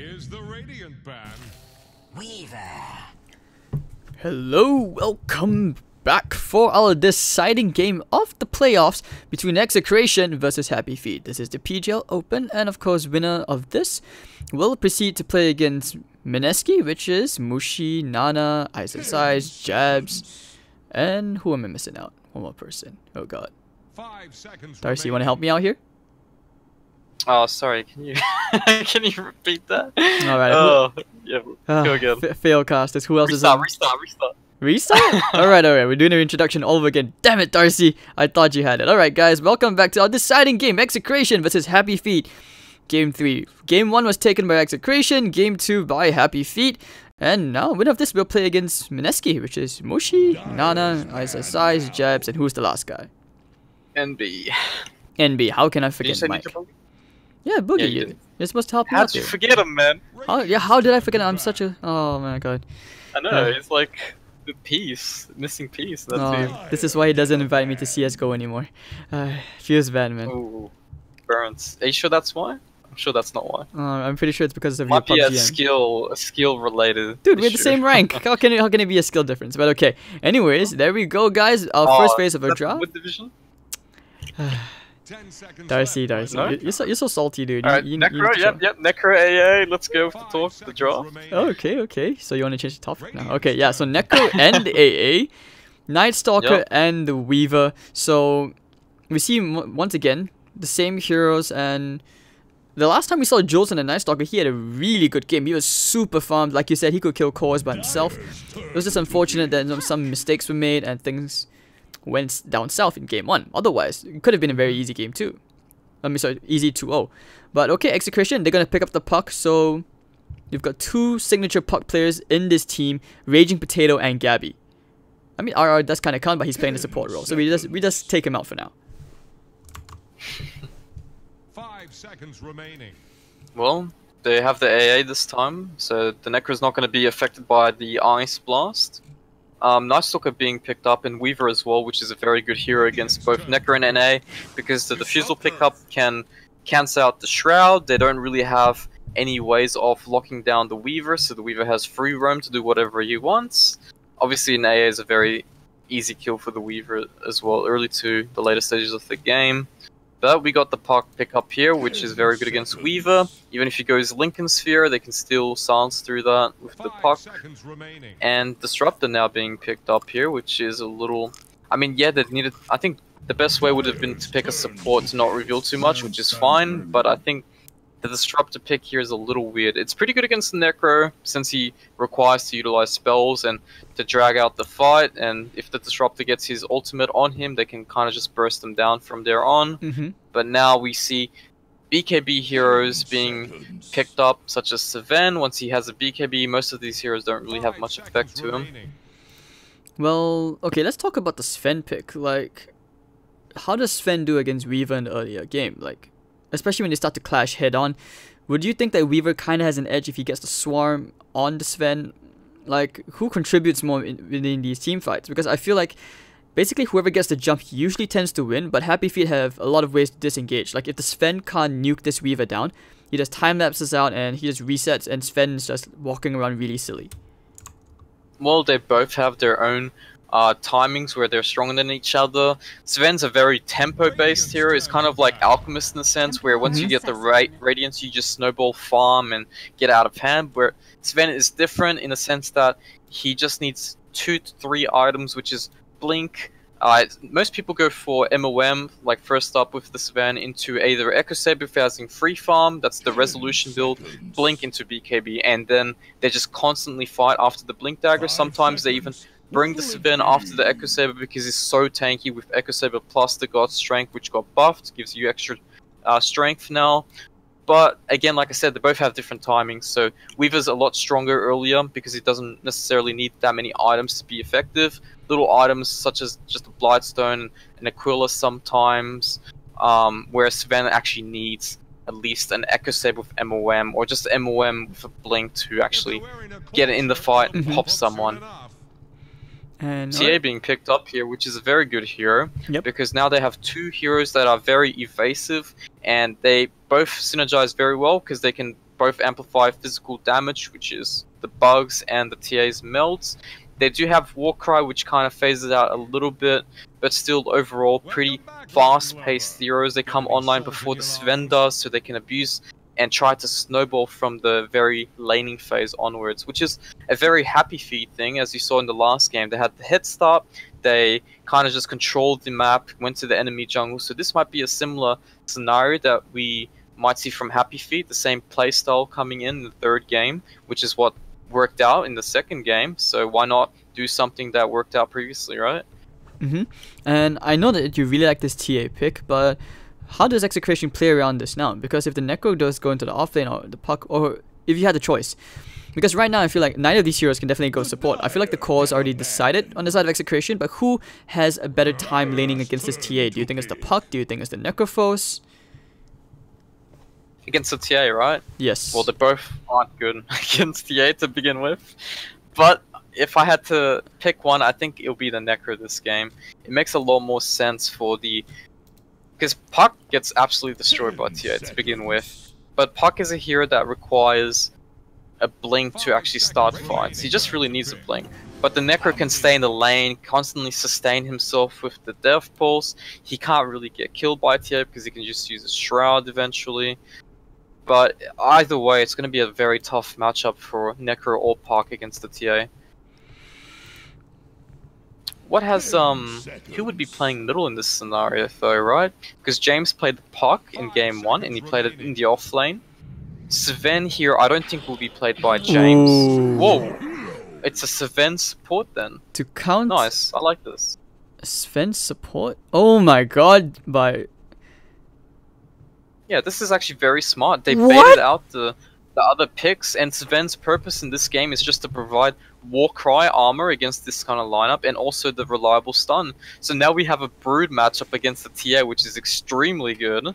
Here's the Radiant Band. Weaver. Hello, welcome back for our deciding game of the playoffs between XctN versus HappyFeet. This is the PGL Open, and of course, winner of this will proceed to play against Mineski, which is Mushi, Nana, Ice and Size, Jabs, and who am I missing out? One more person. Oh god. 5 seconds Darcy, you want to help me out here? Oh, sorry. Can you can you repeat that? All right. Oh, yeah. Go again. Fail casters. Who else Restart. is Restart. Restart? Alright, we're doing our introduction all over again. Damn it, Darcy. I thought you had it. Alright, guys, welcome back to our deciding game, XctN versus HappyFeet. Game 3. Game 1 was taken by XctN, Game 2 by HappyFeet. And now, winner of this will play against Mineski, which is Mushi, Nana, Size, Jabs, and who's the last guy? NB. NB. How can I forget Did you Mike? say Ninja Boogie? Yeah, Boogie. Yeah, you did. You're supposed to help me How'd out you there. forget him, man? How did I forget him? I'm such a... Oh my god. I know, it's like the piece, missing piece. That's it. This is why he doesn't invite me to CSGO anymore. Feels bad, man. Ooh, burns. Are you sure that's why? I'm sure that's not why. I'm pretty sure it's because of Might your be a PUBG. skill related. Dude, we're the issue. same rank. How can it be a skill difference? But okay. Anyways, there we go, guys. Our first phase of a that's draw. What division? 10 seconds Darcy, left. Darcy, No? you're so salty, dude. Alright, You need Necro, to yep, chill. Necro AA, let's go for the 5 talk, the seconds draw. remaining. Oh, okay. So you want to change the topic now? Okay, yeah. So Necro and AA, Night Stalker Yep. and the Weaver. So we see once again the same heroes, and the last time we saw Jules and the Night Stalker, he had a really good game. He was super farmed, like you said. He could kill cores by himself. It was just unfortunate that some mistakes were made and things went down south in game 1. Otherwise, it could have been a very easy game 2. Sorry, easy 2-0. But okay, XctN, they're gonna pick up the puck. So you've got two signature puck players in this team, Raging Potato and Gabby. I mean, RR does kind of count, but he's playing the support role, so we just take him out for now. 5 seconds remaining. Well, they have the AA this time, so the Necro's not going to be affected by the Ice Blast. Night Stalker being picked up, and Weaver as well, which is a very good hero against both Necro and NA, because the Diffusal pickup can cancel out the Shroud. They don't really have any ways of locking down the Weaver, so the Weaver has free roam to do whatever he wants. Obviously, an AA is a very easy kill for the Weaver as well, early to the later stages of the game. But we got the puck pick up here, which is very good against Weaver. Even if he goes Lincoln Sphere, they can still silence through that with the 5 puck. seconds remaining. And Disruptor now being picked up here, which is a little... I mean, yeah, they needed... I think the best way would have been to pick a support to not reveal too much, which is fine. But I think the Disruptor pick here is a little weird. It's pretty good against the Necro, since he requires to utilize spells and to drag out the fight. And if the Disruptor gets his ultimate on him, they can kind of just burst him down from there on. But now we see BKB heroes being picked up, such as Sven. Once he has a BKB, most of these heroes don't really have much effect to him. Well, okay, let's talk about the Sven pick. Like, how does Sven do against Weaver in the earlier game? Like, especially when they start to clash head on. Would you think that Weaver kind of has an edge if he gets the swarm on the Sven? Like, who contributes more within these team fights? Because I feel like basically whoever gets the jump usually tends to win, but HappyFeet have a lot of ways to disengage. Like, if the Sven can't nuke this Weaver down, he just time lapses out and he just resets, and Sven's just walking around really silly. Well, they both have their own timings where they're stronger than each other. Sven's a very tempo-based hero. It's kind of like Alchemist in a sense, where once you get the Radiance, you just snowball farm and get out of hand. Where Sven is different in the sense that he just needs 2 to 3 items, which is Blink. Most people go for MOM, like first up with the Sven, into either Echo Saber if having free farm, that's the Resolution build, Blink into BKB, and then they just constantly fight after the Blink Dagger. Sometimes they even bring the Sven after the Echo Saber because he's so tanky with Echo Saber plus the God Strength, which got buffed, gives you extra strength now. But again, like I said, they both have different timings, so Weaver's a lot stronger earlier because he doesn't necessarily need that many items to be effective. Little items such as just a Blightstone and Aquila sometimes, whereas Sven actually needs at least an Echo Saber with MOM, or just MOM with a Blink to actually get in the fight and pop someone. And TA being picked up here, which is a very good hero, because now they have 2 heroes that are very evasive, and they both synergize very well because they can both amplify physical damage, which is the bugs and the TA's melts. They do have Warcry, which kind of phases out a little bit, but still overall pretty fast-paced heroes. They come online before the Sven does, so they can abuse and try to snowball from the very laning phase onwards, which is a very HappyFeet thing, as you saw in the last game. They had the head start, they kind of just controlled the map, went to the enemy jungle, so this might be a similar scenario that we might see from HappyFeet, the same playstyle coming in the third game, which is what worked out in the second game, so why not do something that worked out previously, right? And I know that you really like this TA pick, but how does Execration play around this now? Because if the Necro does go into the offlane or the Puck, or if you had the choice, because right now I feel like neither of these heroes can definitely go support. I feel like the core is already decided on the side of Execration, but who has a better time laning against this TA? Do you think it's the Puck? Do you think it's the Necrophos? Against the TA, right? Yes. Well, they both aren't good against TA to begin with. But if I had to pick one, I think it'll be the Necro this game. It makes a lot more sense for the... Because Puck gets absolutely destroyed by TA to begin with. But Puck is a hero that requires a blink to actually start fights. He just really needs a blink. But the Necro can stay in the lane, constantly sustain himself with the Death Pulse. He can't really get killed by TA because he can just use a Shroud eventually. But either way, it's going to be a very tough matchup for Necro or Puck against the TA. What has, who would be playing middle in this scenario though, right? Because James played the Puck in game 1 and he played it in the offlane. Sven here, I don't think will be played by James. Ooh. Whoa! It's a Sven support then. To count... Nice, I like this. Sven support? Oh my god, by... Yeah, this is actually very smart. They What? baited out the other picks, and Sven's purpose in this game is just to provide Warcry armor against this kind of lineup, and also the reliable stun. So now we have a Brood matchup against the TA, which is extremely good.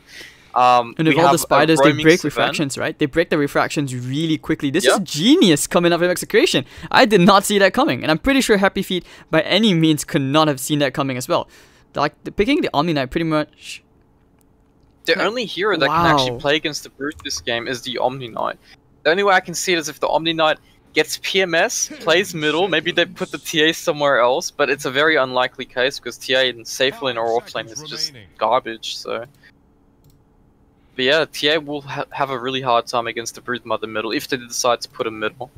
And with all the spiders, they break Sven. refractions, right? They break the refractions really quickly. This is genius coming up from Execration. I did not see that coming, and I'm pretty sure HappyFeet by any means could not have seen that coming as well. Like, picking the Omni Knight pretty much... The only hero that can actually play against the Brute this game is the Omni Knight. The only way I can see it is if the Omni Knight gets PMS, plays middle, maybe they put the TA somewhere else, but it's a very unlikely case because TA in safe lane or off lane is just garbage, so... But yeah, TA will have a really hard time against the Brood Mother middle if they decide to put a middle.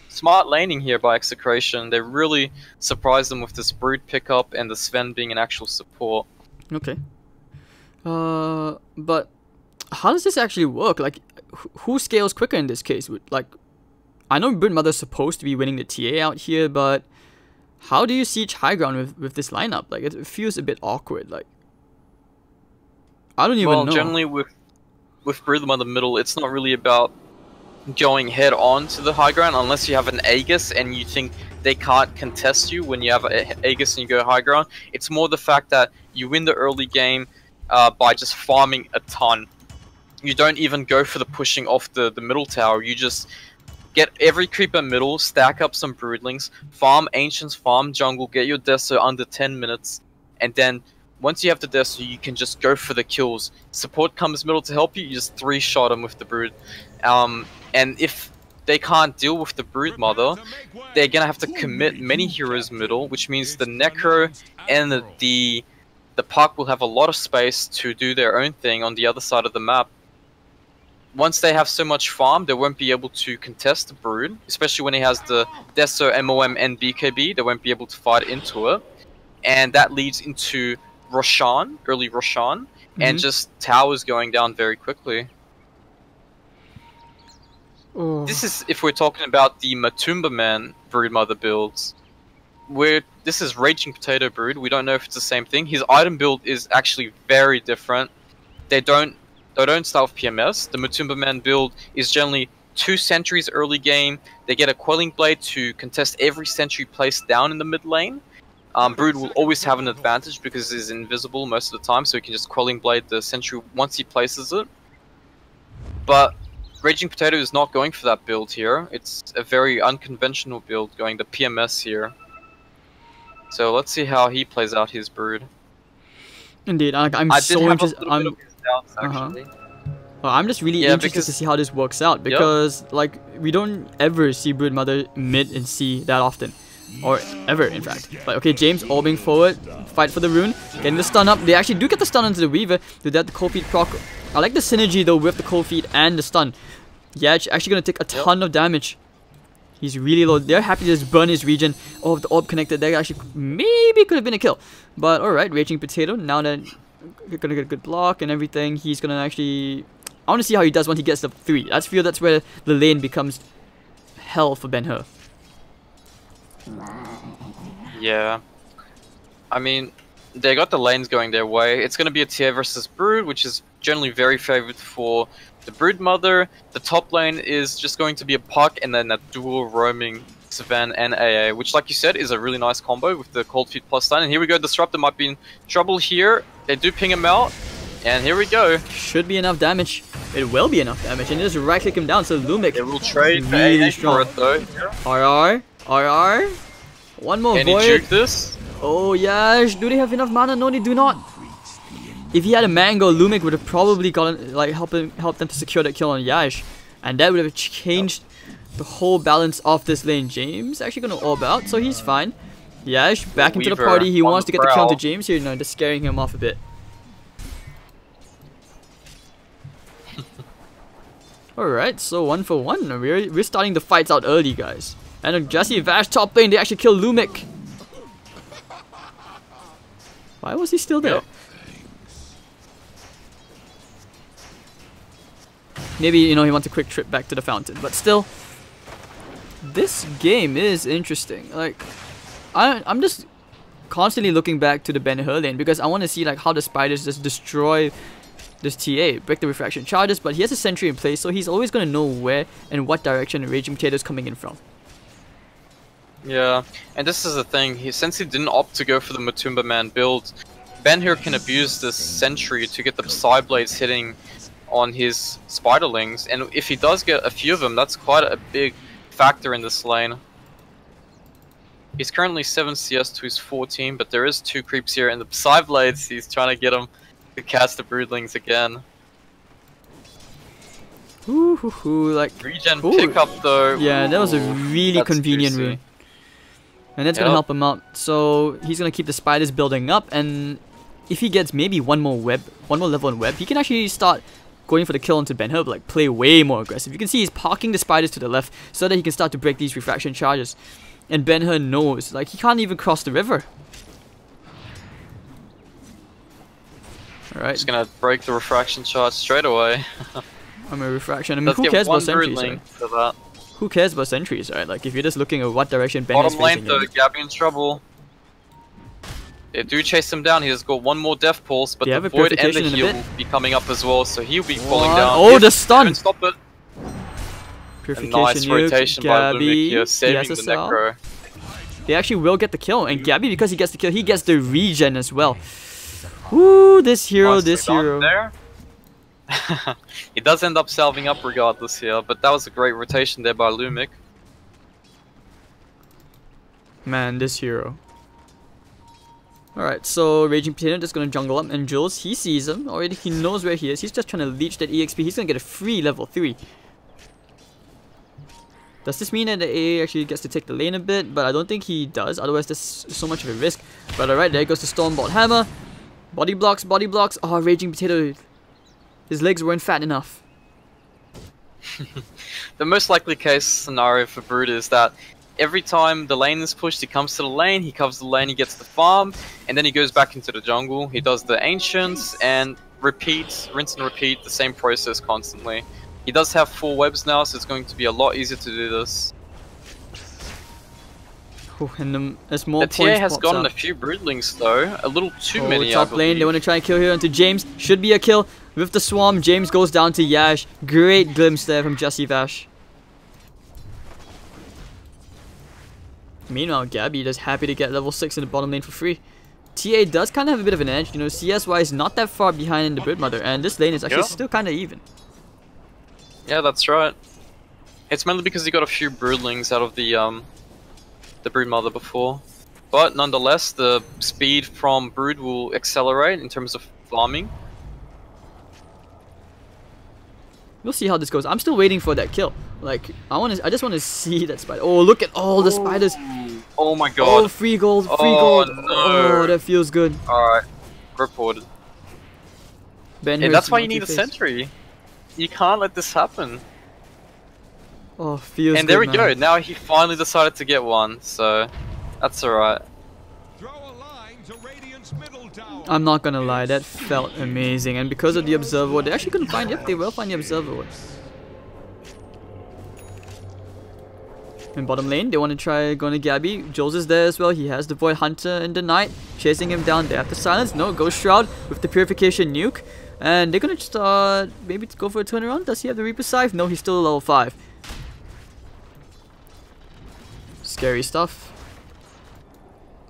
Smart laning here by Execration. They really surprised them with this Brood pickup and the Sven being an actual support. Okay. But how does this actually work? Like, who scales quicker in this case? Like, I know Brood Mother's supposed to be winning the TA out here, but how do you siege high ground with this lineup? Like, it feels a bit awkward. Like, I don't even know. Well, generally with Brood Mother middle, it's not really about going head on to the high ground unless you have an Aegis and you think they can't contest you when you have an Aegis and you go high ground. It's more the fact that you win the early game by just farming a ton. You don't even go for the pushing off the middle tower. You just get every creeper middle, stack up some broodlings, farm ancients, farm jungle, get your Deso under 10 minutes, and then once you have the Deso, you can just go for the kills. Support comes middle to help you, you just 3-shot them with the Brood. And if they can't deal with the Brood Mother, they're gonna have to commit many heroes middle, which means the Necro and the Puck will have a lot of space to do their own thing on the other side of the map. Once they have so much farm, they won't be able to contest the Brood, especially when he has the Deso, MOM, and BKB. They won't be able to fight into it. And that leads into Roshan, early Roshan, and just towers going down very quickly. This is if we're talking about the Matumba Man Brood Mother builds. This is Raging Potato Brood. We don't know if it's the same thing. His item build is actually very different. They don't start with PMS. The Matumba Man build is generally 2 sentries early game. They get a Quelling Blade to contest every sentry placed down in the mid lane. Brood will always have an advantage because he's invisible most of the time, so he can just Quelling Blade the sentry once he places it. But Raging Potato is not going for that build here. It's a very unconventional build, going the PMS here. So let's see how he plays out his Brood. Indeed, I'm so interested. I'm just really interested to see how this works out because like we don't ever see Broodmother mid and C that often. Or ever, in fact. But okay, James orbing forward, fight for the rune, getting the stun up. They actually do get the stun onto the Weaver. Do that, the cold feet proc. I like the synergy though with the cold feet and the stun. Yeah, it's actually gonna take a ton of damage. He's really low. They're happy to just burn his regen. Oh, if the orb connected, that actually maybe could have been a kill. But alright, Raging Potato. Now that you're gonna get a good block and everything, he's gonna actually. I want to see how he does when he gets the 3. I feel that's where the lane becomes hell for Ben-Hur. Yeah. I mean, they got the lanes going their way. It's going to be a TA versus Brood, which is generally very favored for the Broodmother. The top lane is just going to be a Puck and then a dual roaming Sven and AA, which, like you said, is a really nice combo with the Cold Feet plus stun. And here we go, Disruptor might be in trouble here. They do ping him out. And here we go. Should be enough damage. It will be enough damage. And just right click him down. So Lumic. It will trade really strong for it though. RR. One more Can void. he juke this? Oh yeah. Do they have enough mana? No, they do not. If he had a mango, Lumic would have probably gotten like helped them to secure that kill on Yash. And that would have changed the whole balance of this lane. James actually gonna orb out, so he's fine. Yash back into the party. He wants to get the kill to James here. No, just scaring him off a bit. Alright, so 1 for 1. We're starting the fights out early, guys. And Jesse Vash top lane, they actually kill Lumic. Why was he still there? Maybe, you know, he wants a quick trip back to the fountain. But still, this game is interesting. Like, I'm just constantly looking back to the Ben-Hur lane because I want to see like how the spiders just destroy this TA, break the refraction charges, but he has a sentry in place, so he's always going to know where and what direction the Raging Potato is coming in from. Yeah, and this is the thing, since he didn't opt to go for the Matumba Man build, Ben-Hur can abuse this sentry to get the Psy Blades hitting on his Spiderlings, and if he does get a few of them, that's quite a big factor in this lane. He's currently 7 CS to his 14, but there is 2 creeps here, and the Psy Blades, he's trying to get him to cast the Broodlings again. Like regen pickup though. Yeah, that was a really convenient rune. And that's gonna help him out. So he's gonna keep the spiders building up, and if he gets maybe one more level in web, he can actually start going for the kill into Ben-Hur, like play way more aggressive. You can see he's parking the spiders to the left so that he can start to break these refraction charges. And Ben-Hur knows, like he can't even cross the river. Alright. Just gonna break the refraction charge straight away. I'm a refraction. I mean, who cares about sentries? Right? For that. Who cares about sentries, right? Like, if you're just looking at what direction Ben is facing. Bottom lane though, Gabby in trouble. They do chase him down. He has got one more death pulse, but the void and the heal will be coming up as well, so he'll be falling down. Oh, the stun! Don't stop it. A nice rotation by Lumic here, saving the necro. They actually will get the kill, and Gabby, because he gets the kill, he gets the regen as well. Woo, this hero. There. He does end up salving up regardless here, but that was a great rotation there by Lumic. Man, this hero. Alright, so Raging Potato just gonna jungle up, and Jules, he sees him already, he knows where he is, he's just trying to leech that EXP, he's gonna get a free level 3. Does this mean that the AA actually gets to take the lane a bit? But I don't think he does, otherwise there's so much of a risk. But alright, there goes the Stormbolt Hammer. Body blocks. Oh, Raging Potato. His legs weren't fat enough. The most likely case scenario for Brood is that every time the lane is pushed, he comes to the lane, he covers the lane, he gets the farm, and then he goes back into the jungle. He does the Ancients and rinse and repeat the same process constantly. He does have 4 webs now, so it's going to be a lot easier to do this. Oh, and there's more the TA has gotten a few Broodlings though, a little too many. Top lane, they want to try and kill here onto James. Should be a kill with the swarm. James goes down to Yash. Great glimpse there from Jesse Vash. Meanwhile, Gabby is happy to get level 6 in the bottom lane for free. TA does kind of have a bit of an edge, you know, CS wise not that far behind in the Broodmother, and this lane is actually still kind of even. Yeah, that's right. It's mainly because he got a few Broodlings out of the Broodmother before. But nonetheless, the speed from Brood will accelerate in terms of farming. We'll see how this goes. I'm still waiting for that kill. Like, I just want to see that spider. Oh, look at all the spiders. Oh my god. Oh, free gold, free Oh, gold. no. Oh, that feels good. Alright. Reported. Ben Yeah, Hurst that's why is you need a multi-phase. sentry. You can't let this happen. Oh, feels And good, there we man. go. Now he finally decided to get one, so that's alright. Throw a line to Radiant's middle tower. I'm not gonna lie, that felt amazing. And because of the observer, they're actually gonna find. Yep, they will find the observer. In bottom lane, they want to try going to Gabby. Jules is there as well. He has the Void Hunter in the night, chasing him down. They have the silence. No, Ghost Shroud with the Purification nuke. And they're gonna start maybe to go for a turnaround. Does he have the Reaper Scythe? No, he's still level 5. Scary stuff.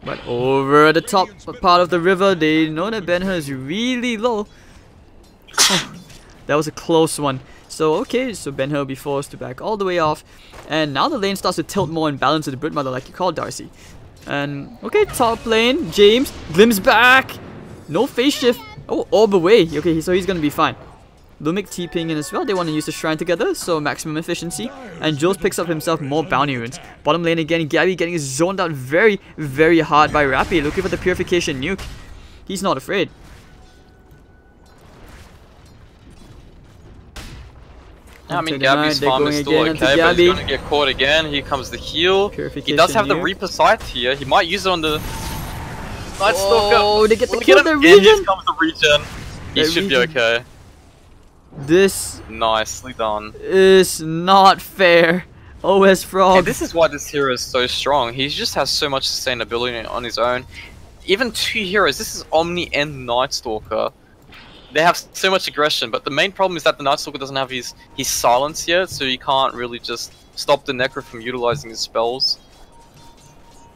But over at the top part of the river, they know that Ben is really low. Oh, that was a close one. So okay, so Ben will be forced to back all the way off. And now the lane starts to tilt more in balance with the Broodmother like you called, Darcy. And okay, top lane, James, glimpse back. No phase shift. Oh, orb away. Okay, so he's gonna be fine. Lumik TPing in as well. They want to use the shrine together, so maximum efficiency. And Jules picks up himself more bounty runes. Bottom lane again, Gabby getting zoned out very, very hard by Rappy, looking for the Purification nuke. He's not afraid. I mean, Into the Gabby's night, they're farm going is still again okay, into but he's Gabby. gonna get caught again. Here comes the heal. He Purification does have the nuke. Reaper Scythe here. He might use it on the Night Stalker. Oh, they get the Will he kill, him? the And here regen. comes the regen. He The should be regen. okay. This Nicely done. is not fair. OS Frog. And this is why this hero is so strong. He just has so much sustainability on his own. Even 2 heroes. This is Omni and Night Stalker. They have so much aggression, but the main problem is that the Night Stalker doesn't have his silence yet, so you can't really just stop the Necro from utilizing his spells.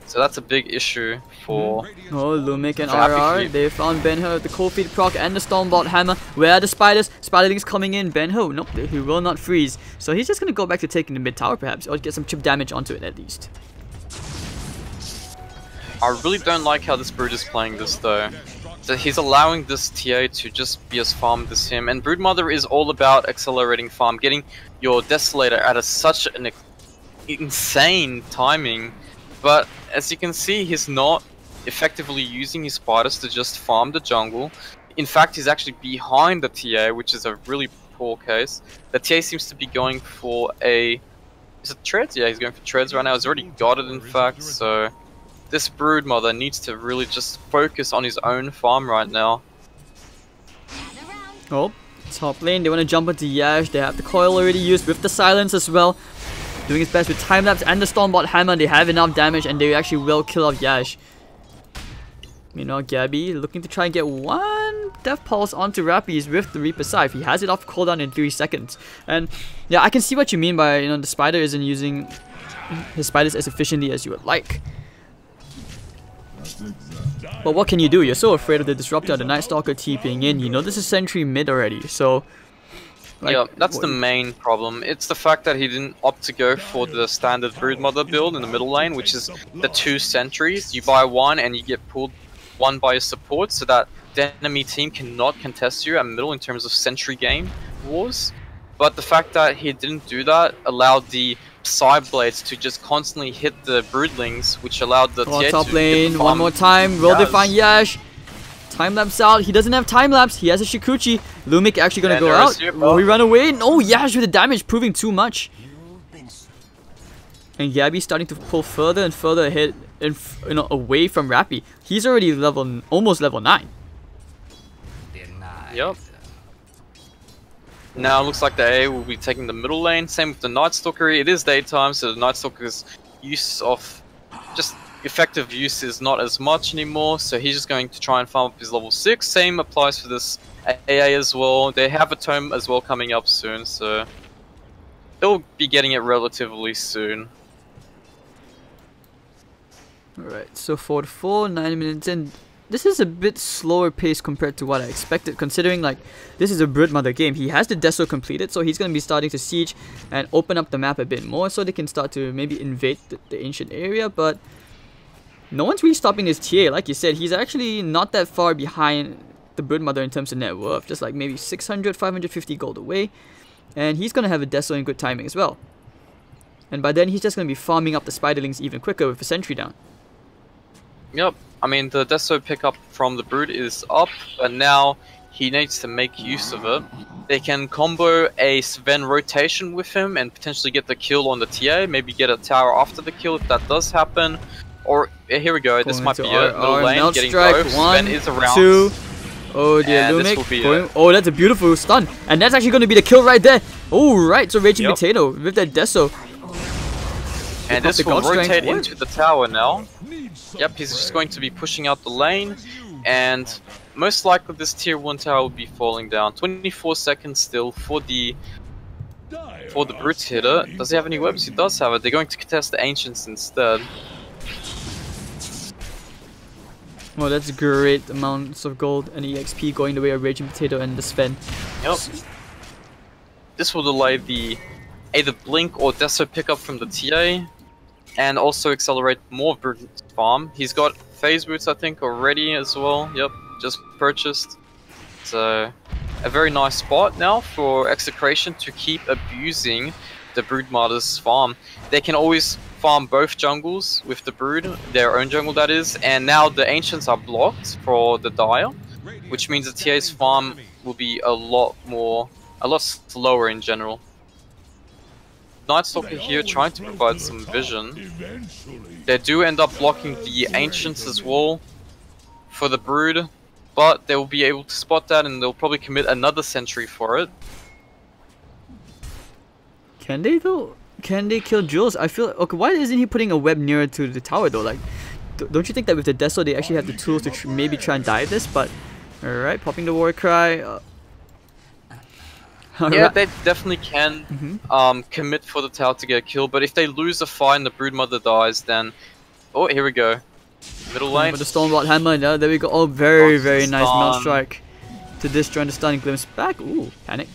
So that's a big issue for... Oh, Lumik and For RR, HappyFeet. they found Ben-Ho with the Cold Feet proc and the Stormbolt Hammer. Where are the spiders? Spiderlings coming in. Ben-Ho, nope, he will not freeze. So he's just gonna go back to taking the mid tower perhaps, or get some chip damage onto it at least. I really don't like how this Brood is playing this though. So he's allowing this TA to just be as farmed as him, and Broodmother is all about accelerating farm, getting your Desolator at such an insane timing. But as you can see, he's not effectively using his spiders to just farm the jungle. In fact, he's actually behind the TA, which is a really poor case. The TA seems to be going for a... Is it treads? Yeah, he's going for treads right now. He's already got it, in fact, so... This Broodmother needs to really just focus on his own farm right now. Oh, top lane, they want to jump into Yash. They have the coil already used with the silence as well. Doing his best with time lapse and the Stormbolt Hammer. They have enough damage and they actually will kill off Yash. Meanwhile, Gabby looking to try and get one Death Pulse onto Rappies with the Reaper Scythe. He has it off cooldown in 3 seconds. And yeah, I can see what you mean by, the spider isn't using his spiders as efficiently as you would like. But what can you do? You're so afraid of the Disruptor, the Night Stalker TPing in. You know this is Sentry mid already, so... Like, yeah, that's the main problem. It's the fact that he didn't opt to go for the standard Broodmother build in the middle lane, which is the 2 sentries. You buy one and you get pulled one by your support, so that the enemy team cannot contest you at middle in terms of sentry game wars. But the fact that he didn't do that allowed the side blades to just constantly hit the broodlings, which allowed the TA top to lane, get the one farm. more time. Will they Yes. find Yash? Time lapse out. He doesn't have time lapse. He has a Shikuchi. Lumik actually gonna And go there out. is your Will he buff. run away? No, Yash with the damage, proving too much. And Gabby's starting to pull further and further ahead, away from Rappy. He's already almost level 9. Yep. Now it looks like the A will be taking the middle lane. Same with the Night Stalker. It is daytime, so the Night Stalker's use of just effective use is not as much anymore. So he's just going to try and farm up his level 6. Same applies for this AA as well. They have a tome as well coming up soon, so they'll be getting it relatively soon. Alright, so 4-4, 9 minutes in. This is a bit slower pace compared to what I expected, considering like this is a Broodmother game. He has the Deso completed, so he's going to be starting to siege and open up the map a bit more so they can start to maybe invade the ancient area, but no one's really stopping this TA. Like you said, he's actually not that far behind the Broodmother in terms of net worth, just like maybe 600, 550 gold away. And he's going to have a Deso in good timing as well. And by then, he's just going to be farming up the Spiderlings even quicker with a sentry down. Yep. I mean, the Deso pickup from the Brood is up, but now he needs to make use of it. They can combo a Sven rotation with him and potentially get the kill on the TA, maybe get a tower after the kill if that does happen. Or, here we go, this might be it. Middle lane, getting both. Sven is around. 2. Oh dear, Lumic. Oh, that's a beautiful stun. And that's actually going to be the kill right there. Oh, right, so Raging Potato with that Deso. And this will rotate into the tower now. Yep, he's just going to be pushing out the lane. And most likely this tier 1 tower will be falling down. 24 seconds still for the Brute hitter. Does he have any webs? He does have it. They're going to contest the Ancients instead. Well, that's great amounts of gold and EXP going the way of Raging Potato and the Sven. Yep. This will delay the either Blink or Deso pickup from the TA, and also accelerate more of Brute's farm. He's got phase boots, I think, already as well. Yep, just purchased. So, a very nice spot now for Execration to keep abusing the Broodmother's farm. They can always farm both jungles with the Brood, their own jungle that is, and now the Ancients are blocked for the Dire, which means the TA's farm will be a lot slower in general. Nightstalker here trying to provide some vision. They do end up blocking the Ancients as well for the Brood, but they will be able to spot that and they'll probably commit another sentry for it. Can they though? Can they kill Jules? I feel okay. Why isn't he putting a web nearer to the tower though? Like, don't you think that with the Deso they actually have the tools to maybe try and dive this? But alright, popping the war cry. Yeah, they definitely can commit for the tower to get a kill, but if they lose a fight and the Broodmother dies, then... Oh, here we go. Middle lane. With the Stormblood Hammer, yeah, there we go. Oh, very nice Melt Strike to disjoint the stun. Glimpse back. Ooh, panic.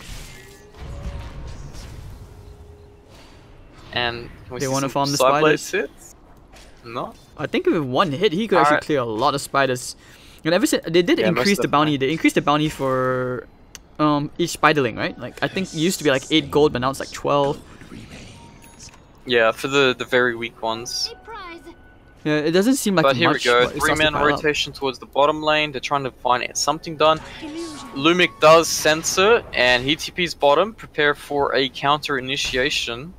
And they want to farm the spiders. Hits? No. I think with one hit, he could actually clear a lot of spiders. And ever since they did increase the bounty, they increased the bounty for each spiderling, right? Like I think it used to be like 8 gold, but now it's like 12. Yeah, for the very weak ones. Yeah, it doesn't seem like but much. Here we go, 3-man rotation towards the bottom lane. They're trying to find something done. Lumic does censor, and he TP's bottom. Prepare for a counter initiation.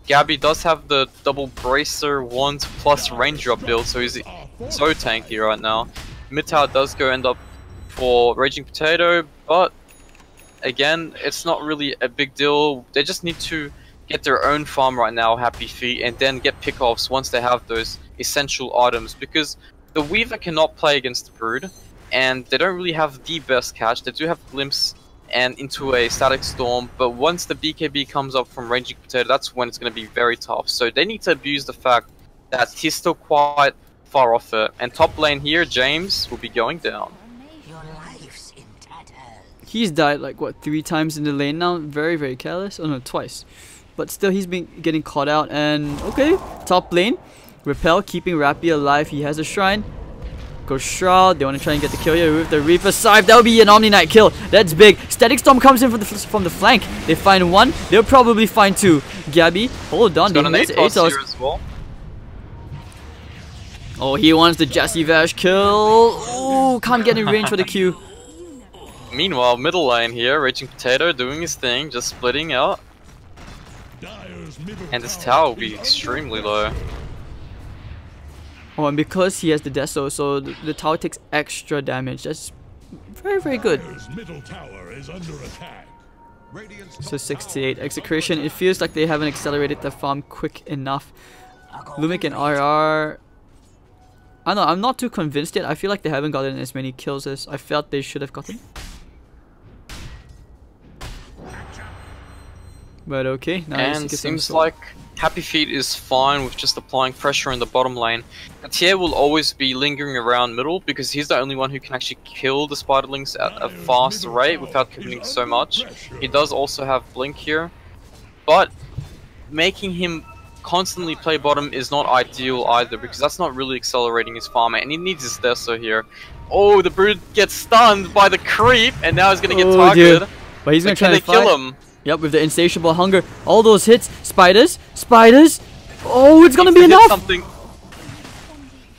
Gabby does have the double bracer wand plus raindrop build, so he's so tanky right now. Mid tower does go end up for Raging Potato, but again, it's not really a big deal. They just need to get their own farm right now, HappyFeet, and then get pickoffs once they have those essential items, because the Weaver cannot play against the Brood, and they don't really have the best catch. They do have Glimpse and into a Static Storm, but once the BKB comes up from Raging Potato, that's when it's going to be very tough. So they need to abuse the fact that he's still quite far off it. And top lane here, James, will be going down. He's died like what 3 times in the lane now. Very careless. Oh no, twice. But still, he's been getting caught out. And okay, top lane, Repel keeping Rappy alive. He has a shrine. Go Shroud. They want to try and get the kill here with the Reaper Scythe. That would be an Omni Knight kill. That's big. Static Storm comes in from the flank. They find 1. They'll probably find 2. Gabby, hold on. They miss Atos. As well. Oh, he wants the Jesse Vash kill. Oh, can't get in range for the Q. Meanwhile, middle lane here, Raging Potato doing his thing, just splitting out. And this tower will be extremely low. Oh, and because he has the Deso, so the tower takes extra damage. That's very good. So 68 execution. It feels like they haven't accelerated the farm quick enough. Lumic and RR. I don't know, I'm not too convinced yet. I feel like they haven't gotten as many kills as I felt they should have gotten. But okay, nice. And seems like HappyFeet is fine with just applying pressure in the bottom lane. Atier will always be lingering around middle because he's the only one who can actually kill the spiderlings at a fast rate without committing so much. He does also have Blink here, but making him constantly play bottom is not ideal either, because that's not really accelerating his farm, and he needs his Deso here. Oh, the Brood gets stunned by the creep, and now he's gonna get targeted. Dude. But he's gonna try to kill him. Yep, with the insatiable hunger. All those hits. Spiders. Spiders. Oh, it's gonna be Hit enough. something.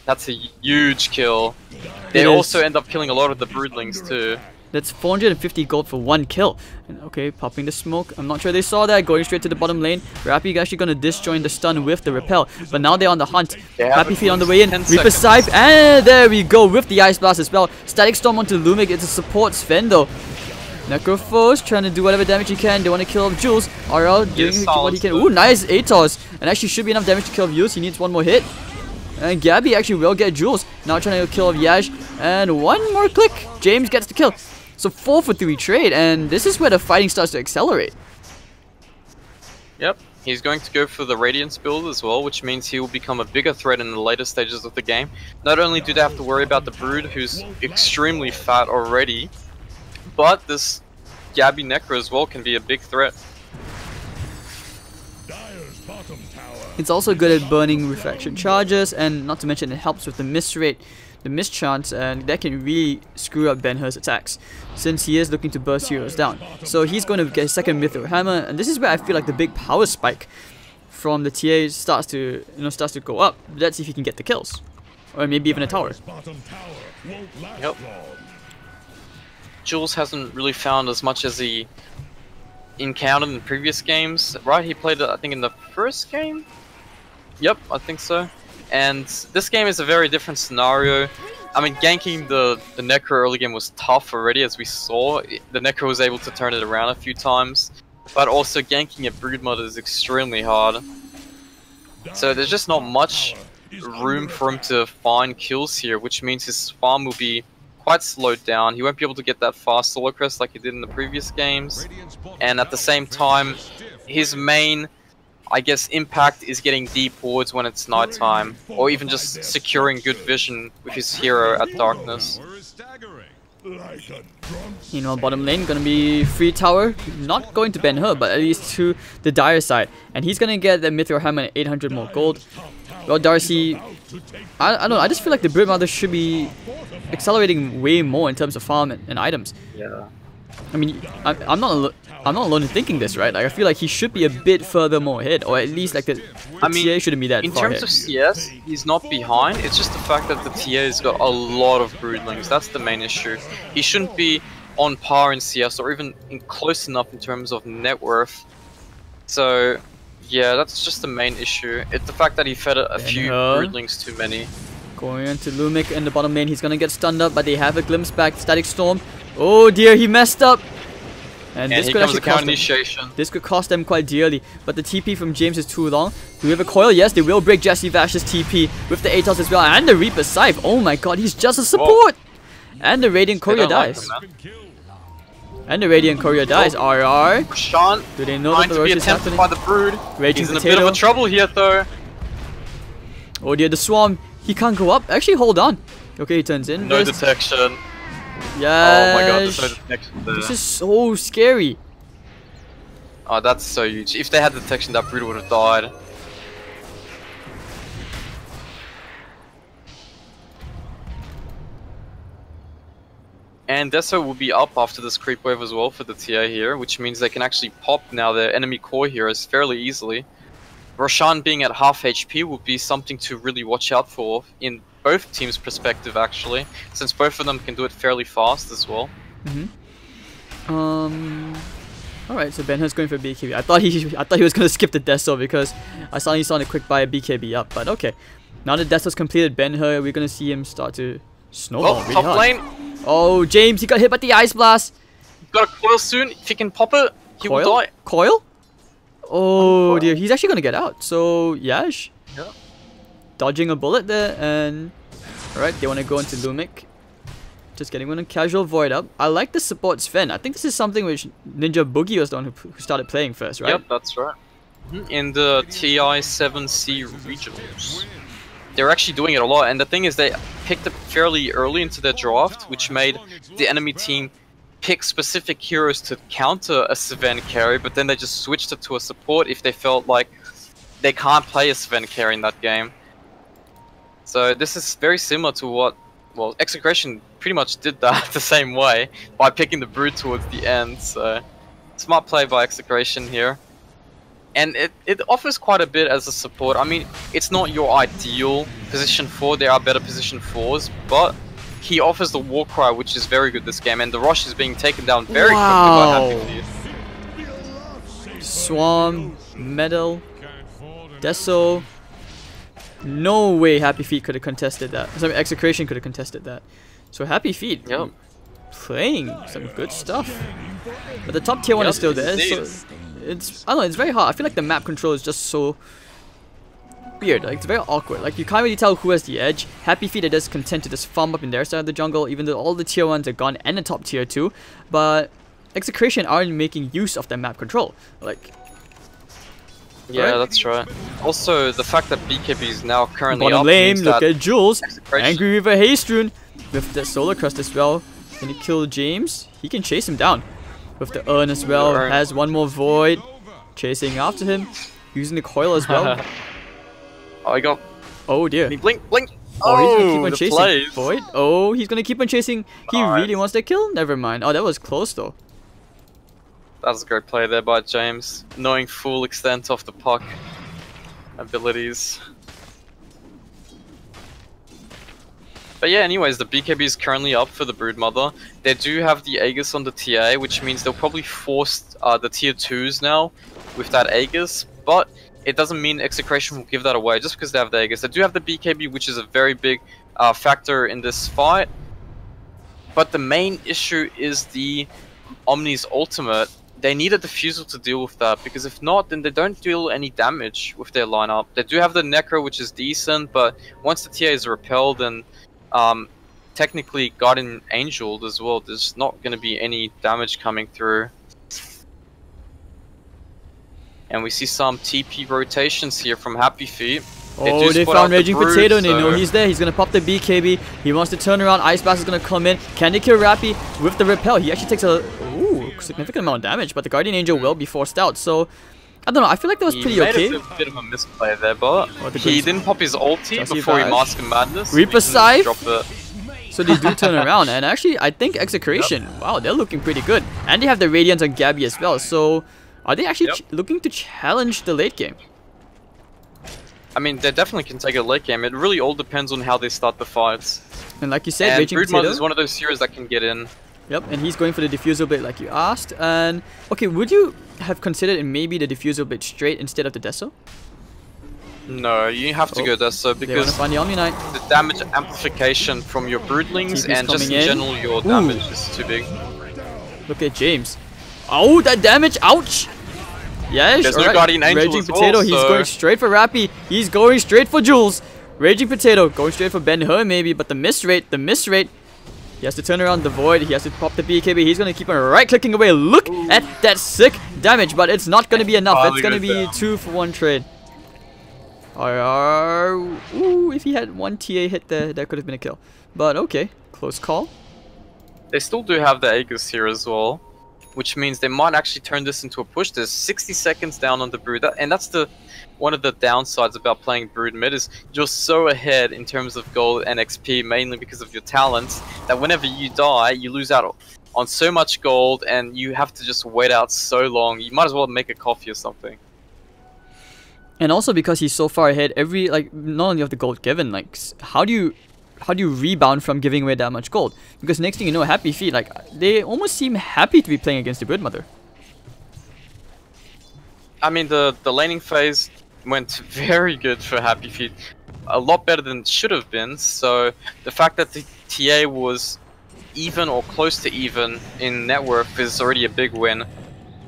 That's a huge kill. They also end up killing a lot of the broodlings too. That's 450 gold for one kill. And okay, popping the smoke. I'm not sure they saw that. Going straight to the bottom lane. Rappy actually gonna disjoin the stun with the repel. But now they're on the hunt. HappyFeet on the way in. Reaper Scythe. And there we go with the Ice Blast as well. Static Storm onto Lumic. It's a support Sven though. Necrophos trying to do whatever damage he can. They want to kill off Jules. RL doing what he can. Ooh, nice Atos. And actually should be enough damage to kill off Jules. He needs one more hit. And Gabby actually will get Jules. Now trying to kill off Yash. And one more click. James gets the kill. So 4 for 3 trade. And this is where the fighting starts to accelerate. Yep. He's going to go for the Radiance build as well, which means he will become a bigger threat in the later stages of the game. Not only do they have to worry about the Brood, who's extremely fat already, but this Gabby Necro as well can be a big threat. It's also good at burning refraction charges, and not to mention it helps with the miss rate, the miss chance, and that can really screw up Ben-Hur's attacks, since he is looking to burst heroes down. So he's going to get a second Mithril Hammer, and this is where I feel like the big power spike from the TA starts to go up. Let's see if he can get the kills, or maybe even a tower. Yep. Jules hasn't really found as much as he encountered in previous games, right? He played it, I think, in the first game? Yep, I think so. And this game is a very different scenario. I mean, ganking the Necro early game was tough already, as we saw. The Necro was able to turn it around a few times, but also ganking a Broodmother is extremely hard. So there's just not much room for him to find kills here, which means his farm will be quite slowed down. He won't be able to get that fast solo crest like he did in the previous games, and at the same time his main, I guess, impact is getting deep wards when it's nighttime, or even just securing good vision with his hero at darkness. You know, bottom lane gonna be free tower, not going to Ben-Hur, but at least to the Dire side, and he's gonna get the Mithril Hammer and 800 more gold. Well, Darcy, I don't know, I just feel like the Broodmother should be accelerating way more in terms of farm and items. Yeah. I mean, I'm not alone in thinking this, right? Like, I feel like he should be a bit further more ahead, or at least like the TA shouldn't be that far ahead. In terms of CS, he's not behind. It's just the fact that the TA's got a lot of broodlings. That's the main issue. He shouldn't be on par in CS, or even close enough in terms of net worth. So yeah, that's just the main issue. It's the fact that he fed a few broodlings too many. Going into Lumic in the bottom lane, he's gonna get stunned up, but they have a glimpse back. Static Storm. Oh dear, he messed up. And this could actually cost them. This could cost them quite dearly. But the TP from James is too long. Do we have a coil? Yes, they will break Jesse Vash's TP with the Atos as well. And the Reaper Scythe. Oh my god, he's just a support. Whoa. And the Radiant Courier dies. And the Radiant Courier dies. RR. Rashawn, do they know that the Roche is happening? By the Brood. Raging He's in a bit of a trouble here though. Oh dear, the Swarm. He can't go up. Actually, hold on. Okay, he turns in. No detection. Yeah. Oh my god, there's no detection there. This is so scary. Oh, that's so huge. If they had detection, that Brood would have died. And Deso will be up after this creep wave as well for the TA here, which means they can actually pop now their enemy core heroes fairly easily. Roshan being at half HP will be something to really watch out for in both teams' perspective, actually, since both of them can do it fairly fast as well. Alright, so Ben-Hur's going for BKB. I thought he was gonna skip the Deso because I suddenly saw a quick buy a BKB up, but okay. Now that Deso's completed Ben-Hur, we're gonna see him start to snowball really top hard. lane. Oh, James, he got hit by the Ice Blast. Got a coil soon. If he can pop it, he will die. Coil? Oh dear, he's actually gonna get out. So Yash, dodging a bullet there, and alright, they want to go into Lumic. Just getting one casual void up. I like the support Sven. I think this is something which Ninja Boogie was the one who started playing first, right? Yep, that's right. In the TI-7C regionals. They're actually doing it a lot, and the thing is they picked it fairly early into their draft, which made the enemy team pick specific heroes to counter a Sven carry, but then they just switched it to a support if they felt like they can't play a Sven carry in that game. So this is very similar to what, well, XctN pretty much did that the same way by picking the Brood towards the end, so Smart play by XctN here. And it offers quite a bit as a support. I mean, it's not your ideal position 4, there are better position 4s, but he offers the Warcry, which is very good this game, and the Rosh is being taken down very quickly by HappyFeet. Swarm, Medal, Deso. No way HappyFeet could have contested that. Sorry, XctN could have contested that. So HappyFeet, playing some good stuff. But the top tier one is still there, so it's, I don't know, it's very hard. I feel like the map control is just so weird. Like, it's very awkward. Like, you can't really tell who has the edge. HappyFeet are just content to just farm up in their side of the jungle, even though all the tier 1s are gone and the top tier 2. But XctN aren't making use of their map control. Like, yeah, that's right. Also, the fact that BKB is now currently bottom up lane, means look that at Jules. XctN Angry River Hastrun with the Solar Crust as well. Can he kill James? He can chase him down. With the Urn as well. Has one more Void. Chasing after him. Using the coil as well. Oh, I got... Oh dear. Blink, blink! Oh, he's gonna keep on the chasing. plays. Void? Oh, he's gonna keep on chasing. He really wants the kill? Never mind. Oh, that was close though. That was a great play there by James, knowing full extent of the puck abilities. But yeah, anyways, the BKB is currently up for the Broodmother. They do have the Aegis on the TA, which means they'll probably force the tier 2s now with that Aegis, but it doesn't mean XctN will give that away just because they have the Aegis. They do have the BKB, which is a very big factor in this fight, but the main issue is the Omni's ultimate. They need a Diffusal to deal with that, because if not, then they don't deal any damage with their lineup. They do have the Necro, which is decent, but once the TA is repelled and technically Guardian Angeled as well, there's not going to be any damage coming through. And we see some TP rotations here from HappyFeet. They found Raging Potato and they know he's there. He's going to pop the BKB. He wants to turn around. Ice Blast is going to come in. Can they kill Rappy with the repel? He actually takes a significant amount of damage, but the Guardian Angel will be forced out. So, I don't know. I feel like that was pretty okay. He made a bit of a misplay there, but he didn't pop his ulti before he Mask of Madness. Reaper Scythe. So they do turn around, and actually, I think XctN, wow, they're looking pretty good. And they have the Radiance on Gabby as well. So, are they actually looking to challenge the late game? I mean, they definitely can take a late game. It really all depends on how they start the fights. And like you said, Raging Potato is one of those heroes that can get in. Yep, and he's going for the Diffusal Blade like you asked. And okay, would you have considered maybe the Diffusal Blade straight instead of the Deso? No, you have to go Deso because find the Omni Knight. The damage amplification from your Broodlings and just in general your damage is too big. Look at James. Oh, that damage! Ouch! Yes, there's no Guardian Angel. Raging Potato, he's going straight for Rappy. He's going straight for Jules. Raging Potato going straight for Ben-Hur maybe, but the miss rate. He has to turn around the Void. He has to pop the BKB. He's going to keep on right-clicking away. Look at that sick damage, but it's not going to be enough. It's going to be 2-for-1 trade. Ooh, if he had one TA hit there, that could have been a kill. But okay, close call. They still do have the Aegis here as well, which means they might actually turn this into a push. There's 60 seconds down on the Brood, and that's one of the downsides about playing Brood mid is you're so ahead in terms of gold and XP, mainly because of your talents, that whenever you die, you lose out on so much gold, and you have to just wait out so long. You might as well make a coffee or something. And also because he's so far ahead, not only of the gold given, like how do you rebound from giving away that much gold? Because next thing you know, HappyFeet, like they almost seem happy to be playing against the Broodmother. I mean, the laning phase went very good for HappyFeet, a lot better than it should have been. So the fact that the TA was even or close to even in net worth is already a big win.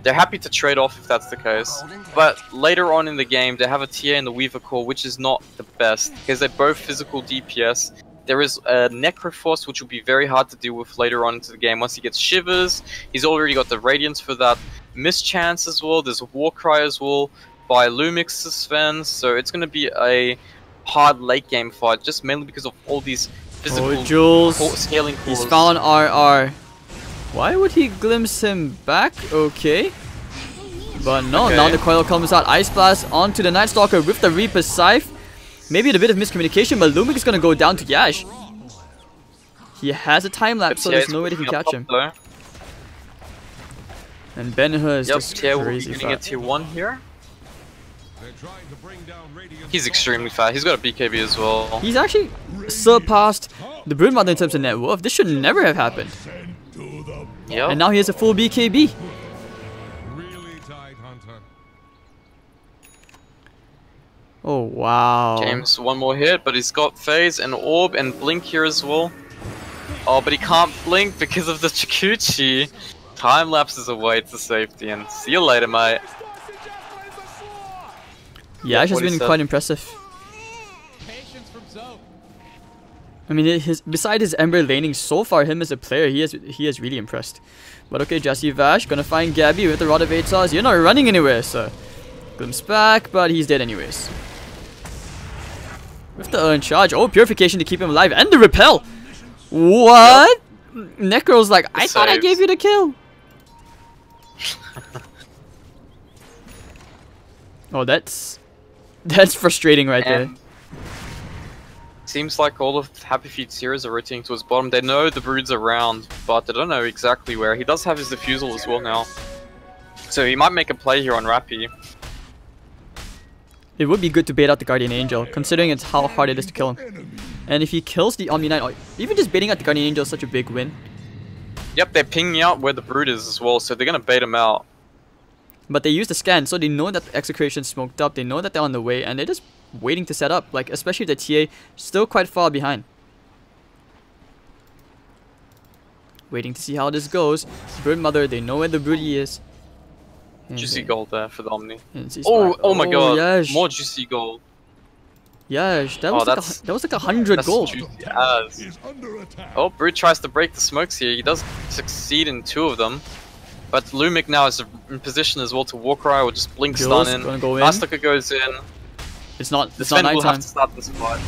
They're happy to trade off if that's the case. But later on in the game, they have a TA in the Weaver core, which is not the best, because they're both physical DPS. There is a Necroforce, which will be very hard to deal with later on into the game. Once he gets Shivers, he's already got the Radiance for that Mischance as well. There's a Warcry as well by Lumix's Sven, so it's going to be a hard late game fight, just mainly because of all these physical scaling cores. He's found RR. Why would he glimpse him back? Okay. But no, now the coil comes out. Ice Blast onto the Night Stalker with the Reaper Scythe. Maybe a bit of miscommunication, but Lumix is going to go down to Yash. He has a time lapse, so there's no way they can catch him. And Ben-Hur is just Tia will be crazy getting a fast. tier 1 here. They're trying to bring down Radiant's He's extremely fast. He's got a BKB as well. He's actually surpassed the Broodmother in terms of net worth. This should never have happened. Yep. And now he has a full BKB. really tight, Hunter. Oh, wow. James, one more hit, but he's got Phase and Orb and Blink here as well. Oh, but he can't blink because of the Chikuchi. Time lapses away to safety, and see you later, mate. Yeah, it's just what he been said. quite impressive. I mean, beside his Ember laning so far, him as a player, he has really impressed. But okay, Jesse Vash gonna find Gabby with the Rod of Atos. You're not running anywhere, sir. Glimpse back, but he's dead anyways. With the earned charge, oh, purification to keep him alive, and the repel. What? Yep. Necro's like, I thought I gave you the kill. Oh, that's frustrating right there. Seems like all of HappyFeet's heroes are rotating towards bottom. They know the Brood's around, but they don't know exactly where. He does have his Diffusal as well now. So he might make a play here on Rappy. It would be good to bait out the Guardian Angel, considering it's how hard it is to kill him. And if he kills the Omni Knight, or even just baiting out the Guardian Angel is such a big win. Yep, they're pinging out where the Brood is as well, so they're gonna bait him out. But they use the scan, so they know that the execration's smoked up, they know that they're on the way, and they're just waiting to set up, like especially the TA still quite far behind. Waiting to see how this goes. Broodmother, they know where the Broody is. And Juicy gold there for the Omni. oh, Oh my god, Yash. more juicy gold. Yash, that Oh, was like that's- that was like 100 That's gold. juicy as. Is under attack. Oh, Brood tries to break the smokes here. He does succeed in 2 of them. But Lumic now is in position as well to Warcry or just Blink Jules stun in. gonna go in. Massacre goes in. It's not The Sven will have nighttime. to start this fight.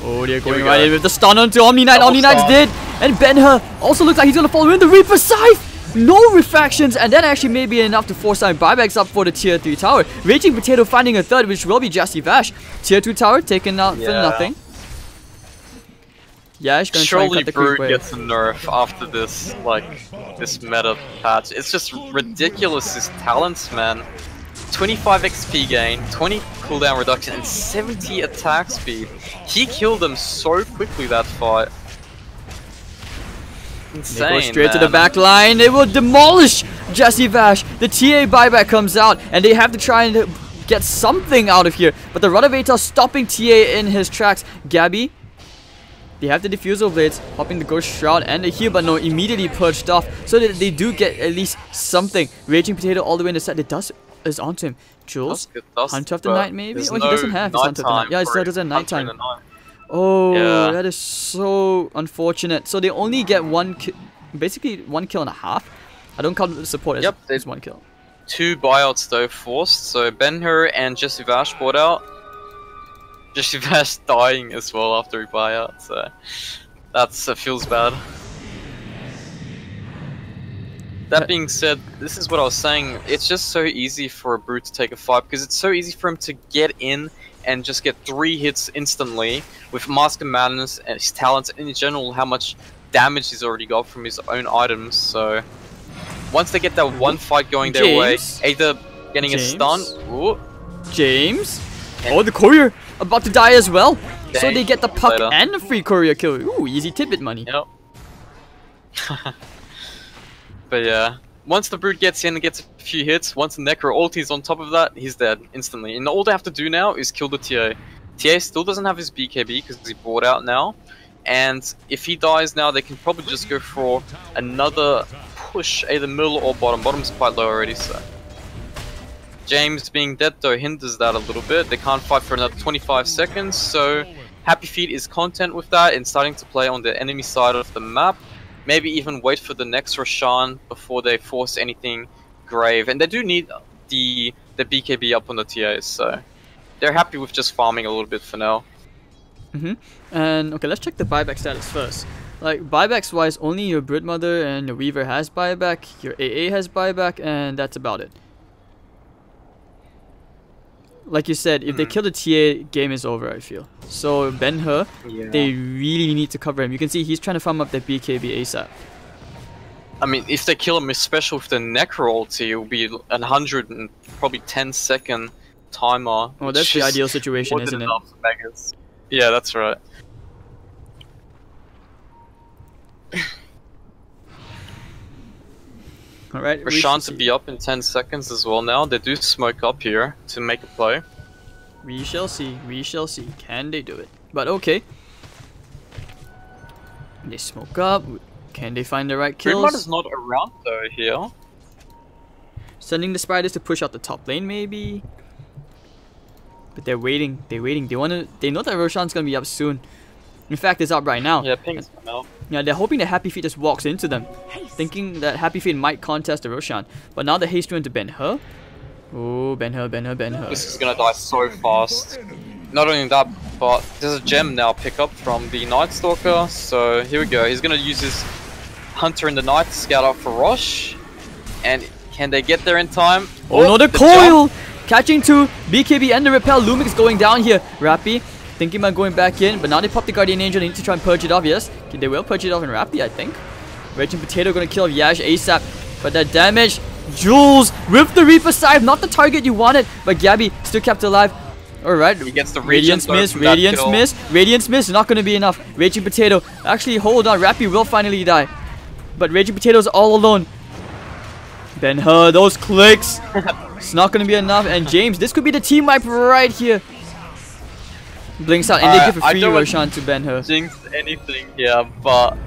Oh, they're we going go. right in with the stun onto Omni Knight. Double Omni Knight's stun. dead. And Ben-Hur also looks like he's gonna fall in the Reaper Scythe. No refractions, and that actually may be enough to force some buybacks up for the tier 3 tower. Raging Potato finding a third, which will be Jesse Vash. Tier 2 tower taken out for Yeah. nothing. Yeah, he's gonna try and Surely cut the creep Brood wave. gets a nerf after this, this meta patch. It's just ridiculous, his talents, man. 25 XP gain, 20 cooldown reduction, and 70 attack speed. He killed them so quickly that fight. Insane, They go straight to the man. back line. They will demolish Jesse Vash. The TA buyback comes out, and they have to try and get something out of here. But the Renovator stopping TA in his tracks. Gabby, they have the Diffusal Blades, hopping the Ghost Shroud and the heal, but no, immediately purged off. So that they do get at least something. Raging Potato all the way in the set. It does is onto him. Jules, Hunter of the Night maybe? Oh, he doesn't have his Hunter of the Night. Yeah, he still doesn't have nighttime. Oh, Yeah. that is so unfortunate. So they only get basically 1 kill and a half. I don't count the support as, as 1 kill. 2 buyouts though forced, so Ben-Hur and Jesse Vash bought out. Jesse Vash dying as well after he buyout, so that's feels bad. That being said, this is what I was saying, it's just so easy for a Brute to take a fight because it's so easy for him to get in and just get 3 hits instantly with Mask of Madness and his talents and in general how much damage he's already got from his own items. So once they get that one fight going their way, either getting a stun, James, oh, the courier about to die as well. Okay. So they get the puck and the free courier kill. Ooh, easy tidbit money. Yep. But yeah, once the Brute gets in and gets a few hits, once the Necro ulti's on top of that, he's dead instantly. And all they have to do now is kill the TA. TA still doesn't have his BKB because he bought out now. And if he dies now, they can probably just go for another push, either middle or bottom. Bottom's quite low already, so. James being dead though hinders that a little bit. They can't fight for another 25 seconds, so HappyFeet is content with that and starting to play on the enemy side of the map. Maybe even wait for the next Roshan before they force anything grave. And they do need the BKB up on the TAs, so they're happy with just farming a little bit for now. And okay, let's check the buyback status first. Like buybacks wise, only your Broodmother and your Weaver has buyback, your AA has buyback, and that's about it. Like you said, if they kill the TA, game is over, I feel. So Ben-Hur, they really need to cover him. You can see he's trying to farm up that BKB ASAP. I mean, if they kill him, especially with the Necro ulti, it will be 100 and probably 10-second timer. Oh, that's the ideal situation, isn't it? Yeah, that's right. Alright, Roshan to be up in 10 seconds as well now. They do smoke up here to make a play. We shall see. We shall see. Can they do it? But okay. They smoke up. Can they find the right kills? Gridmod is not around though here. Sending the spiders to push out the top lane maybe. But they're waiting. They're waiting. They know that Roshan's gonna be up soon. In fact, it's up right now. Yeah, ping's out. Yeah, they're hoping that HappyFeet just walks into them, thinking that HappyFeet might contest the Roshan. But now the haste into Ben-Hur. Oh, Ben-Hur. This is gonna die so fast. Not only that, but there's a gem now pick up from the Night Stalker. So here we go. He's gonna use his Hunter in the night to scout out for Rosh. And can they get there in time? Oh no, the coil! Jump. Catching two, BKB and the repel. Lumix going down here. Rappy thinking about going back in, but now they pop the Guardian Angel. They need to try and purge it off. Yes, they will purge it off in Rappy, I think. Raging Potato gonna kill Yash ASAP. But that damage, Jules with the Reaper Scythe, not the target you wanted, but Gabby still kept alive. Alright, he gets the Radiance miss, Radiance miss, Radiance miss, not gonna be enough. Raging Potato, actually hold on, Rappy will finally die. But Raging Potato's all alone. Ben-Hur, those clicks. It's not gonna be enough. And James, this could be the team wipe right here. Blinks out, and they give a free Roshan to Ben-Hur. Jinx anything here, but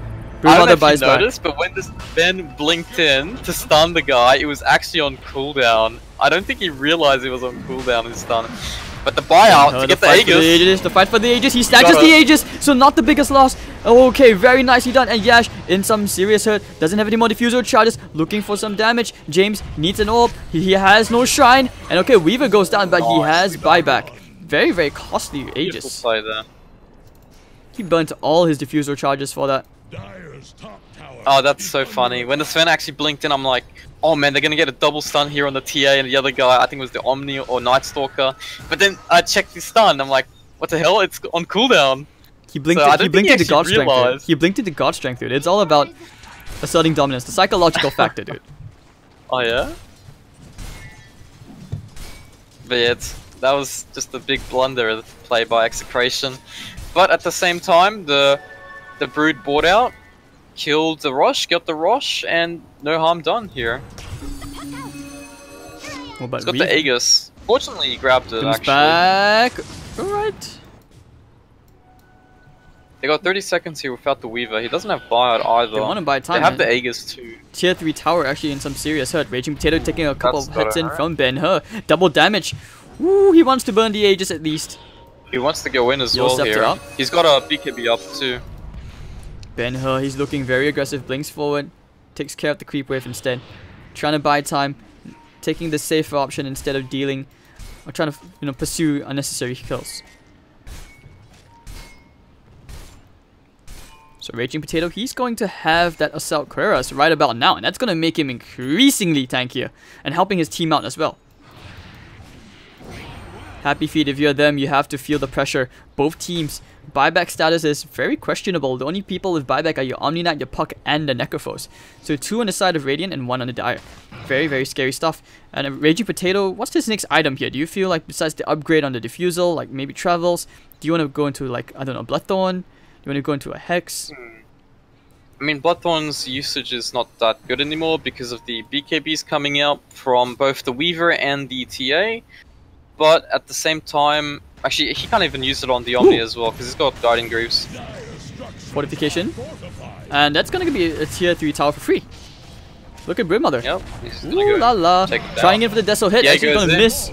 I don't know if you noticed, but when this Ben blinked in to stun the guy, it was actually on cooldown. I don't think he realized it was on cooldown and stun. But the buyout to get the Aegis. The fight for the Aegis. He snatches the Aegis, so not the biggest loss. Okay, very nicely done. And Yash in some serious hurt. Doesn't have any more diffuser charges. Looking for some damage. James needs an orb. He has no shrine. And okay, Weaver goes down, but he has buyback. Very, very costly Aegis. Play there. He burnt all his diffuser charges for that. Oh, that's so funny. When the Sven actually blinked in, I'm like, oh man, they're gonna get a double stun here on the TA and the other guy, I think it was the Omni or Night Stalker. But then I checked the stun, I'm like, what the hell? It's on cooldown. He blinked, so he blinked into God Strength, dude. He blinked into God Strength, dude. It's all about asserting dominance, the psychological factor, dude. Oh yeah? But yeah, that was just a big blunder played by XctN. But at the same time, the Brood bought out, killed the Rosh, got the Rosh, and no harm done here. He's got the Aegis. Fortunately, he grabbed it, actually. Back. Alright. They got 30 seconds here without the Weaver. He doesn't have buyout either. They want to buy time. They have the Aegis too. Tier 3 tower actually in some serious hurt. Raging Potato taking a couple of hits in from Ben-Hur. Double damage. Woo, he wants to burn the Aegis at least. He wants to go in as well here. Up. He's got a BKB up too. Ben-Hur, he's looking very aggressive. Blinks forward. Takes care of the creep wave instead. Trying to buy time. Taking the safer option instead of dealing. Or trying to, pursue unnecessary kills. So Raging Potato, he's going to have that Assault Cuirass right about now. And that's going to make him increasingly tankier. And helping his team out as well. HappyFeet, if you're them, you have to feel the pressure. Both teams. Buyback status is very questionable. The only people with buyback are your Omni Knight, your Puck, and the Necrophos. So 2 on the side of Radiant and 1 on the Dire. Very, very scary stuff. And a Raging Potato, what's his next item here? Do you feel like besides the upgrade on the Diffusal, like maybe Travels, do you want to go into like, I don't know, Bloodthorn? Do you want to go into a Hex? I mean, Bloodthorn's usage is not that good anymore because of the BKBs coming out from both the Weaver and the TA. But at the same time, actually, he can't even use it on the Omni as well because he's got Guardian Greaves. Fortification. And that's going to be a tier 3 tower for free. Look at Brimother. Yep. Ooh la la. Trying in for the Deso hit. Yeah, actually going to miss.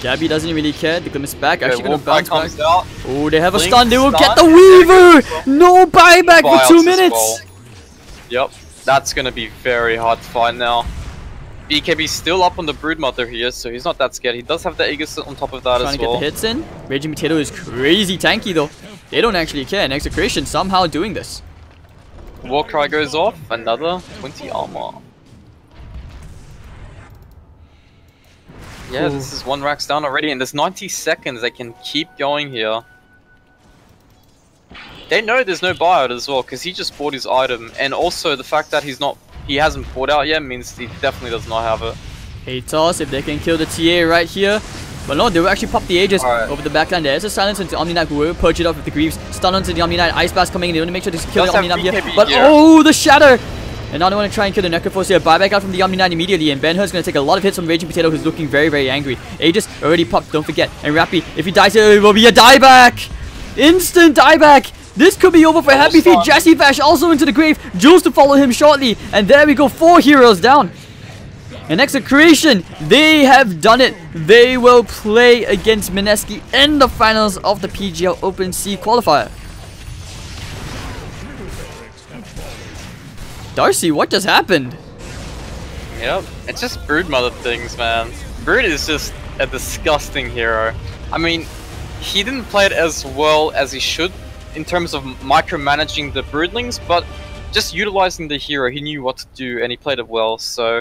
Gabby doesn't really care. The Glimpse back. Actually going to bounce back. Oh, they have a stun. They will get the Weaver. No buyback for 2 minutes. Well. Yep. That's going to be very hard to find now. BKB's still up on the Broodmother here, so he's not that scared. He does have the Aegis on top of that as well. Trying to get the hits in. Raging Potato is crazy tanky though. They don't actually care, and XctN somehow doing this. Warcry goes off, another 20 armor. Yeah, this is 1 racks down already, and there's 90 seconds. They can keep going here. they know there's no buyout as well, because he just bought his item, and also the fact that he hasn't bought out yet means he definitely does not have it. Hey toss, if they can kill the TA right here. But no, they will actually pop the Aegis over the backline. There's a silence into Omni Knight, who will purge it off with the Greaves. Stun onto the Omni Knight, Ice Blast coming in. They want to make sure to kill the Omni Knight here. But oh, the Shatter! And now they want to try and kill the Necrophos here. Buyback out from the Omni Knight immediately, and Ben-Hur's going to take a lot of hits from Raging Potato, who's looking very, very angry. Aegis already popped, don't forget. And Rappy, if he dies here, it will be a dieback! Instant dieback! This could be over for HappyFeet. Jesse Vash also into the grave. Jules to follow him shortly. And there we go, 4 heroes down. And XctN, they have done it. They will play against Mineski in the finals of the PGL Open Sea Qualifier. Darcy, what just happened? Yep, it's just Broodmother things, man. Brood is just a disgusting hero. I mean, he didn't play it as well as he should in terms of micromanaging the Broodlings, but just utilizing the hero, he knew what to do and he played it well, so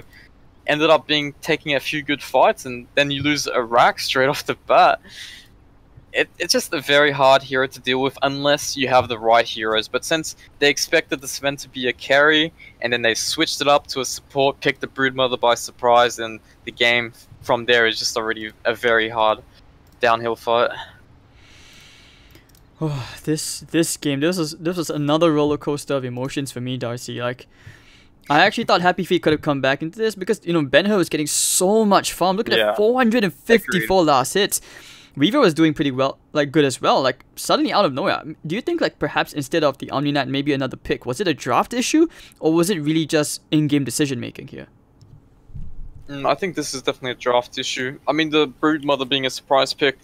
ended up taking a few good fights, and then you lose a rack straight off the bat. It's just a very hard hero to deal with unless you have the right heroes, but since they expected the Sven to be a carry, and then they switched it up to a support, picked the Broodmother by surprise, and the game from there is just already a very hard downhill fight. Oh, this game, this was another roller coaster of emotions for me, Darcy. Like, I actually thought HappyFeet could have come back into this because, you know, Ben-Hur was getting so much farm. Look at that, 454 last hits. Weaver was doing pretty well, like good as well. Like, suddenly out of nowhere. Do you think, like, perhaps instead of the Omni Knight, maybe another pick? Was it a draft issue, or was it really just in-game decision making here? I think this is definitely a draft issue. I mean, the Broodmother being a surprise pick,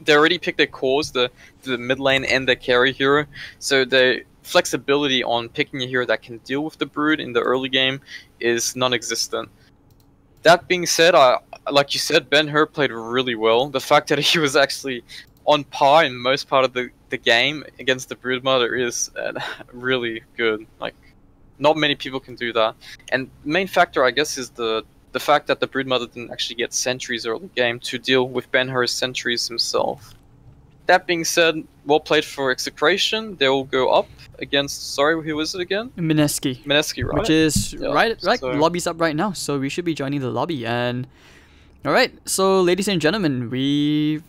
they already picked their cores, the mid lane and the carry hero, so the flexibility on picking a hero that can deal with the Brood in the early game is non-existent. That being said, like you said, Ben-Hur played really well. The fact that he was actually on par in most part of the game against the Broodmother is really good. Like, not many people can do that. And the main factor, I guess, is the fact that the Broodmother didn't actually get sentries early game to deal with Ben-Hur's sentries himself. That being said, well played for XctN. They will go up against, sorry, who was it again? Mineski. Mineski, right? Which is, yeah, right, so lobby's up right now, so we should be joining the lobby. And alright, so ladies and gentlemen,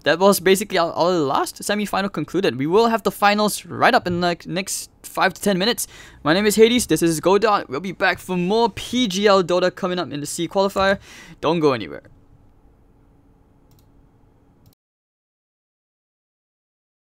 that was basically our last semi-final concluded. We will have the finals right up in the next 5 to 10 minutes. My name is Hades, this is Godot. We'll be back for more PGL Dota coming up in the C Qualifier. Don't go anywhere.